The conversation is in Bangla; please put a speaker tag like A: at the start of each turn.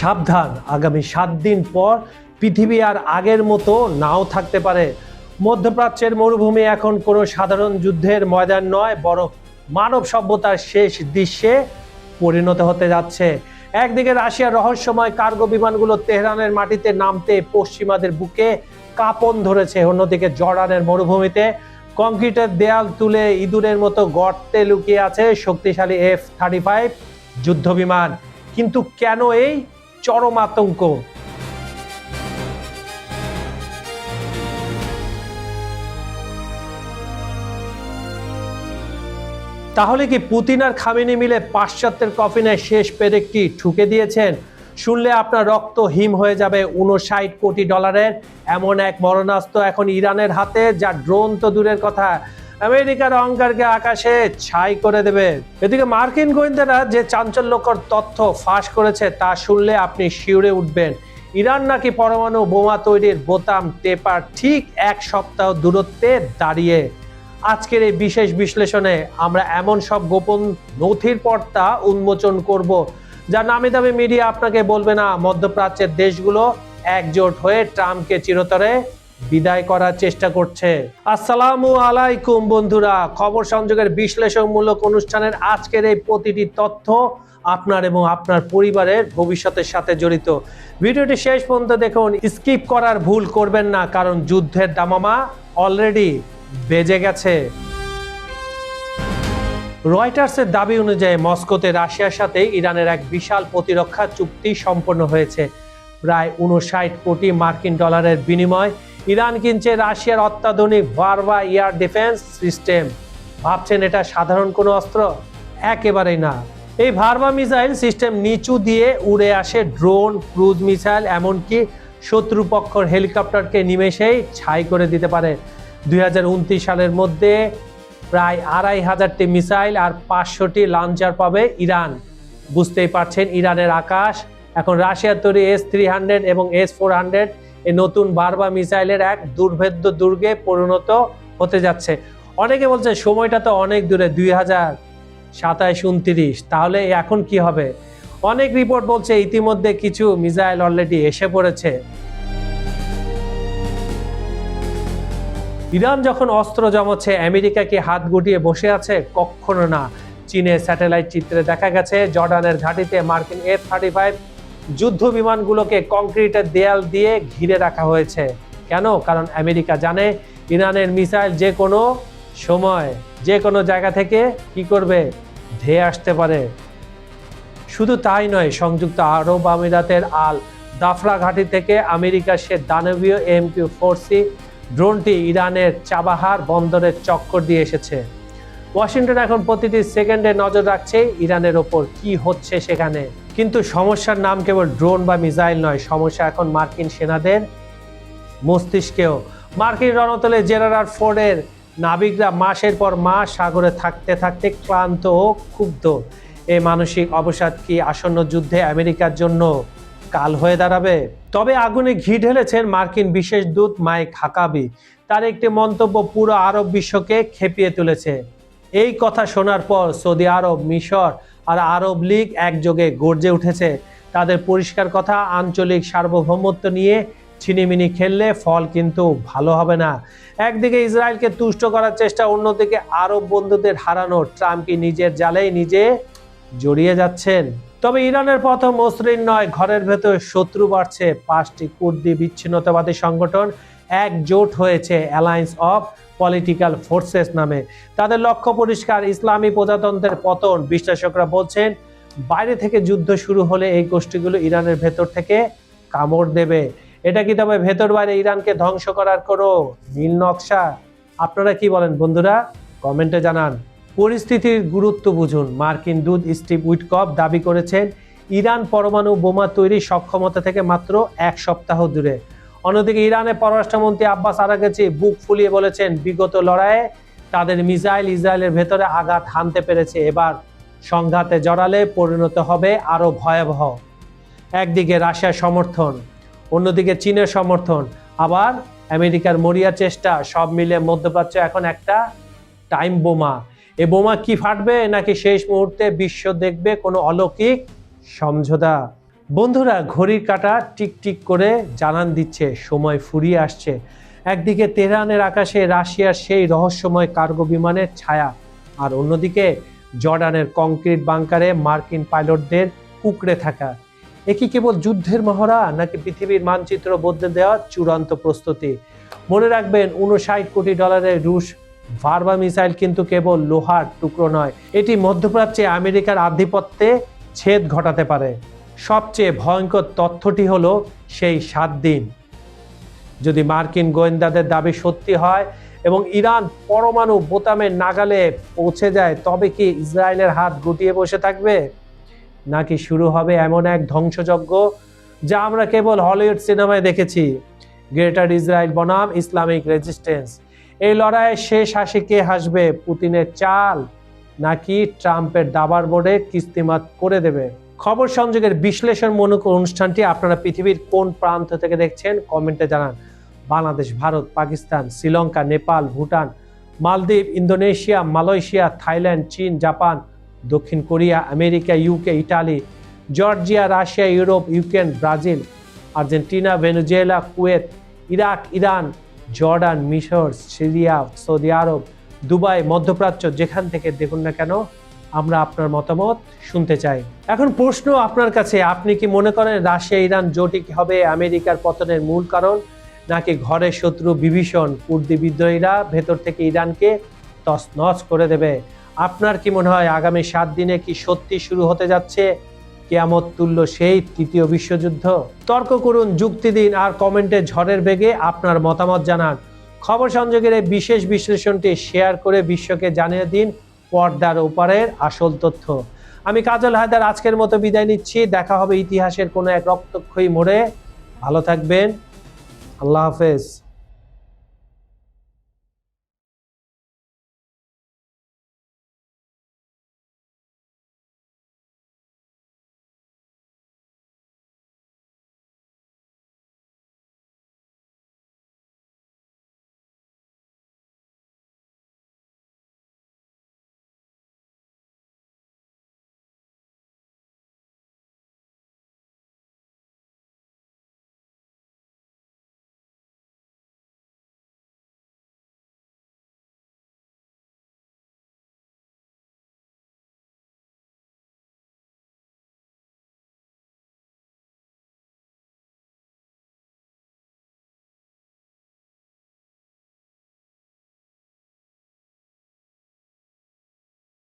A: সাবধান, আগামী 7 দিন পর পৃথিবী আর আগের মতো নাও থাকতে পারে। মধ্যপ্রাচ্যের মরুভূমি এখন কোনো সাধারণ যুদ্ধের ময়দান নয়, বরং মানব সভ্যতার শেষ দৃশ্যে পরিণত হতে যাচ্ছে। একদিকে রাশিয়ার রহস্যময় কার্গো বিমানগুলো তেহরানের মাটিতে নামতে পশ্চিমাদের বুকে কাঁপন ধরেছে, অন্যদিকে জর্ডানের মরুভূমিতে কংক্রিটের দেয়াল তুলে ইঁদুরের মতো গর্তে লুকিয়ে আছে শক্তিশালী F-35 যুদ্ধ বিমান। কিন্তু কেন এই চরম আতঙ্ক? তাহলে কি পুতিন আর খামেনি মিলে পাশ্চাত্যের কফিনে শেষ পেরেকটি ঠুকে দিয়েছেন? শুনলে আপনার রক্ত হিম হয়ে যাবে। 59 কোটি ডলারের এমন এক মরণাস্ত্র এখন ইরানের হাতে, যা ড্রোন তো দূরের কথা, আমেরিকার অহংকারকে আকাশে ছাই করে দেবে। এদিকে মার্কিন গোয়েন্দারা যে চাঞ্চল্যকর তথ্য ফাঁস করেছে তা শুনলে আপনি শিউরে উঠবেন। ইরান নাকি পরমাণু বোমা তৈরির বোতাম টেপার ঠিক 1 সপ্তাহ দূরত্বে দাঁড়িয়ে। আজকের এই বিশেষ বিশ্লেষণে আমরা এমন সব গোপন নথির পর্দা উন্মোচন করব, যা নামি দামি মিডিয়া আপনাকে বলবে না। মধ্যপ্রাচ্যের দেশগুলো একজোট হয়ে ট্রাম্পকে চিরতরে বিদায় করার চেষ্টা করছে। আসসালামু আলাইকুম বন্ধুরা, খবর সংযোগের বিশ্লেষণমূলক অনুষ্ঠানের আজকের এই প্রতিটি তথ্য আপনার এবং আপনার পরিবারের ভবিষ্যতের সাথে জড়িত। ভিডিওটি শেষ পর্যন্ত দেখুন, স্কিপ করার ভুল করবেন না, কারণ যুদ্ধের দামামা অলরেডি বেজে গেছে। রয়টার্সের দাবি অনুযায়ী মস্কোতে রাশিয়ার সাথে ইরানের এক বিশাল প্রতিরক্ষা চুক্তি সম্পন্ন হয়েছে। প্রায় 59 কোটি মার্কিন ডলারের বিনিময় ইরান কিনছে রাশিয়ার অত্যাধুনিক ভার্বা এয়ার ডিফেন্স সিস্টেম। ভাবছেন এটা সাধারণ কোনো অস্ত্র? একেবারেই না। এই ভার্বা মিসাইল সিস্টেম নিচু দিয়ে উড়ে আসে ড্রোন, ক্রুজ মিসাইল, এমনকি শত্রুপক্ষের হেলিকপ্টারকে নিমেষেই ছাই করে দিতে পারে। 2029 সালের মধ্যে প্রায় 2500টি মিসাইল আর 500টি লঞ্চার পাবে ইরান। বুঝতেই পারছেন, ইরানের আকাশ এখন রাশিয়ার তৈরি S-300 এবং S-400 এই নতুন ভার্বা মিসাইলের এক দুর্ভেদ্য দুর্গে পরিণত হতে যাচ্ছে। অনেকে বলছে সময়টা তো অনেক দূরে, 2027-29, তাহলে এখন কি হবে? অনেক রিপোর্ট বলছে ইতিমধ্যে কিছু মিসাইল অলরেডি এসে পড়েছে। ইরান যখন অস্ত্র জমাচ্ছে, আমেরিকা কি হাত গুটিয়ে বসে আছে? কখনো না। চীনের স্যাটেলাইট চিত্রে দেখা গেছে জর্ডানের ঘাঁটিতে মার্কিন F-35 যুদ্ধ বিমানগুলোকে কংক্রিটের দেয়াল দিয়ে ঘিরে রাখা হয়েছে। কেন? কারণ আমেরিকা জানে ইরানের মিসাইল যে কোনো সময় যে কোনো জায়গা থেকে কি করবে, ধেয়ে আসতে পারে। শুধু তাই নয়, সংযুক্ত আরব আমিরাতের আল দাফরা ঘাঁটি থেকে আমেরিকার সে দানবীয় MQ-4C ড্রোনটি ইরানের চাবাহার বন্দরের চক্কর দিয়ে এসেছে। ওয়াশিংটন এখন প্রতিটি সেকেন্ডে নজর রাখছে ইরানের ওপর কি হচ্ছে সেখানে। কিন্তু সমস্যার নাম কেবল ড্রোন বা মিসাইল নয়, সমস্যা এখন মার্কিন সেনাদের মস্তিষ্কেও। মার্কিন রণতলে জেনারেল ফোর্ডের নাবিকরা মাসের পর মাস সাগরে থাকতে থাকতে ক্লান্ত ও ক্ষুব্ধ। এই মানসিক অবসাদ কি আসন্ন যুদ্ধে আমেরিকার জন্য কাল হয়ে দাঁড়াবে? তবে আগুনে ঘি ঢেলেছেন মার্কিন বিশেষ দূত মাইক হাকাবি। তার একটি মন্তব্য পুরো আরব বিশ্বকে খেপিয়ে তুলেছে। এই কথা শোনার পর সৌদি আরব, মিশর আর আরব লীগ একযোগে গর্জে উঠেছে। তাদের পরিষ্কার কথা, আঞ্চলিক সার্বভৌমত্ব নিয়ে ছিনিমিনি খেললে ফল কিন্তু ভালো হবে না। একদিকে ইসরায়েলকে তুষ্ট করার চেষ্টা, অন্যদিকে আরব বন্ধুদের হারানো। ট্রাম্প কি নিজের জালেই নিজে জড়িয়ে যাচ্ছেন? তবে ইরানের পথ মসৃণ নয়, ঘরের ভেতর শত্রু বাড়ছে। 5টি কুর্দি বিচ্ছিন্নতাবাদী সংগঠন একজোট হয়েছে অ্যালায়েন্স অফ পলিটিক্যাল ফোর্সেস নামে। তাদের লক্ষ্য পরিষ্কার, ইসলামী প্রজাতন্ত্রের পতন। বিশ্লেষকরা বলছেন বাইরে থেকে যুদ্ধ শুরু হলে এই গোষ্ঠীগুলো ইরানের ভেতর থেকে কামড় দেবে। এটা কি তবে ভেতর বাইরে ইরানকে ধ্বংস করার কোনো নীল নকশা? আপনারা কি বলেন বন্ধুরা? কমেন্টে জানান। পরিস্থিতির গুরুত্ব বুঝুন। মার্কিন দূত স্টিভ উইটকফ দাবি করেছেন ইরান পরমাণু বোমা তৈরির সক্ষমতা থেকে মাত্র 1 সপ্তাহ দূরে। অন্যদিকে ইরানের পররাষ্ট্রমন্ত্রী আব্বাস আরাগচি বুক ফুলিয়ে বলেছেন বিগত লড়াইয়ে তাদের মিসাইল ইসরায়েলের ভেতরে আঘাত হানতে পেরেছে, এবার সংঘাতে জড়ালে পরিণত হবে আরো ভয়াবহ। একদিকে রাশিয়ার সমর্থন, অন্যদিকে চীনের সমর্থন, আবার আমেরিকার মরিয়া চেষ্টা, সব মিলে মধ্যপ্রাচ্য এখন একটা টাইম বোমা। এই বোমা কি ফাটবে, নাকি শেষ মুহূর্তে বিশ্ব দেখবে কোনো অলৌকিক সমঝোতা? বন্ধুরা, ঘড়ির কাঁটা টিকটিক করে জানান দিচ্ছে সময় ফুরিয়ে আসছে। একদিকে তেহরানের আকাশে রাশিয়ার সেই রহস্যময় কার্গো বিমানের ছায়া, আর অন্যদিকে জর্ডানের কংক্রিট বাংকারে মার্কিন পাইলটদের কুঁকড়ে থাকা। এ কি কেবল যুদ্ধের মহড়া, নাকি পৃথিবীর মানচিত্র বদলে দেওয়া চূড়ান্ত প্রস্তুতি? মনে রাখবেন, $59 কোটি রুশ ভার্বা মিসাইল কিন্তু কেবল লোহার টুকরো নয়, এটি মধ্যপ্রাচ্যে আমেরিকার আধিপত্যে ছেদ ঘটাতে পারে। সবচেয়ে ভয়ঙ্কর তথ্যটি হলো সেই 7 দিন যদি মার্কিন গোয়েন্দাদের দাবি সত্যি হয় এবং ইরান পরমাণু বোতামের নাগালে পৌঁছে যায়, তবে কি ইসরায়েলের হাত গুটিয়ে বসে থাকবে, নাকি শুরু হবে এমন এক ধ্বংসযজ্ঞ যা আমরা কেবল হলিউড সিনেমায় দেখেছি? গ্রেটার ইসরায়েল বনাম ইসলামিক রেজিস্ট্যান্স, এই লড়াইয়ে শেষ হাসি কে হাসবে? পুতিনের চাল, নাকি ট্রাম্পের দাবার বোর্ডে কিস্তিমাত করে দেবে? খবর সংযোগের বিশ্লেষণমূলক অনুষ্ঠানটি আপনারা পৃথিবীর কোন প্রান্ত থেকে দেখছেন কমেন্টে জানান। বাংলাদেশ, ভারত, পাকিস্তান, শ্রীলঙ্কা, নেপাল, ভুটান, মালদ্বীপ, ইন্দোনেশিয়া, মালয়েশিয়া, থাইল্যান্ড, চীন, জাপান, দক্ষিণ Korea, America, UK, Italy, Georgia, Russia, Europe, Ukraine, Brazil, Argentina, Venezuela, Kuwait, Iraq, Iran, Jordan, মিশর, সিরিয়া, সৌদি আরব, দুবাই, মধ্যপ্রাচ্য, যেখান থেকে দেখুন না কেন, আমরা আপনার মতামত শুনতে চাই। এখন প্রশ্ন আপনার কাছে, আপনি কি মনে করেন রাশিয়া ইরান জোটই হবে আমেরিকার পতনের মূল কারণ, নাকি ঘরের শত্রু বিভীষণ কুর্দি বিদ্রোহীরা ভেতর থেকে ইরানকে তছনছ করে দেবে? আপনার কি মনে হয় আগামী 7 দিনে কি সত্যি শুরু হতে যাচ্ছে কিয়ামত তুল্য সেই তৃতীয় বিশ্বযুদ্ধ? তর্ক করুন, যুক্তি দিন, আর কমেন্টে ঝড়ের বেগে আপনার মতামত জানান। খবর সংযোগের এই বিশেষ বিশ্লেষণটি শেয়ার করে বিশ্বকে জানিয়ে দিন পর্দার ওপারের আসল তথ্য। আমি কাজল হায়দার আজকের মতো বিদায় নিচ্ছি। দেখা হবে ইতিহাসের কোনো এক রক্তক্ষয়ী মোড়ে। ভালো থাকবেন। আল্লাহ হাফেজ।